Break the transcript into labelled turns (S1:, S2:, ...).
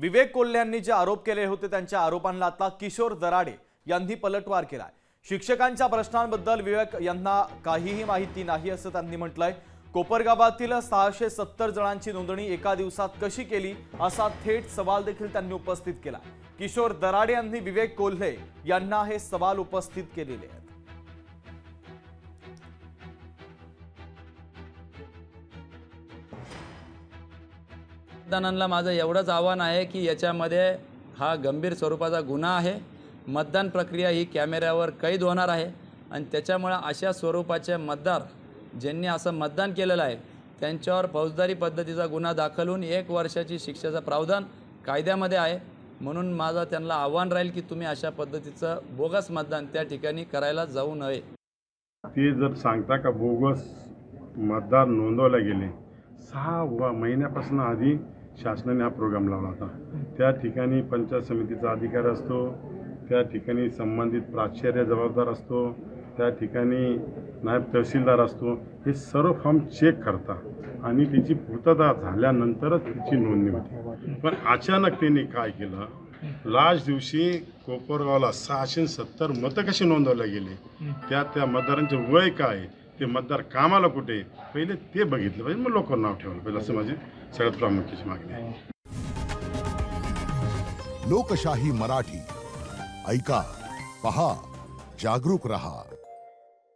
S1: विवेक कोल्हे यांनी जे आरोप केले होते त्यांच्या आरोपांना आता किशोर दराडे यांनी पलटवार केलाय। शिक्षकांच्या प्रश्नांबद्दल विवेक यांना काहीही माहिती नाही असं त्यांनी म्हटलंय। कोपरगावातील 670 जणांची नोंदणी एका दिवसात कशी केली असा थेट सवाल देखील त्यांनी उपस्थित केला। किशोर दराडे यांनी विवेक कोल्हे यांना हे सवाल उपस्थित केलेले आहेत।
S2: मतदारांना माझं एवढंच आव्हान आहे की याच्यामध्ये हा गंभीर स्वरूपाचा गुन्हा आहे। मतदान प्रक्रिया ही कॅमेऱ्यावर कैद होणार आहे आणि त्याच्यामुळे अशा स्वरूपाचे मतदार ज्यांनी असं मतदान केलेलं आहे त्यांच्यावर फौजदारी पद्धतीचा गुन्हा दाखल होऊन 1 वर्षाची शिक्षेचा प्रावधान कायद्यामध्ये आहे। म्हणून माझं त्यांना आव्हान राहील की तुम्ही अशा पद्धतीचं बोगस मतदान त्या ठिकाणी करायला जाऊ नये।
S3: ते जर सांगता का बोगस मतदार नोंदवले गेले 6 महिन्यापासून आधी शासनाने हा प्रोग्राम लावला होता। त्या ठिकाणी पंचायत समितीचा अधिकारी असतो, त्या ठिकाणी संबंधित प्राचार्य जबाबदार असतो, त्या ठिकाणी नायब तहसीलदार असतो। हे सर्व फॉर्म चेक करता आणि त्याची पूर्तता झाल्यानंतरच त्याची नोंदणी होते। पण अचानक त्यांनी काय केलं, लास्ट दिवशी कोपरगावला 670 मतं कशी नोंदवले गेले, त्या मतदारांचे वय काय, ते मतदार कामाला कुठे, पहिले ते बघितलं पाहिजे, मग लोकांना नाव ठेवलं पाहिजे असं माझी सगळ्यात प्रामुख्याची मागणी आहे।
S4: लोकशाही मराठी ऐका, पहा, जागरूक रहा।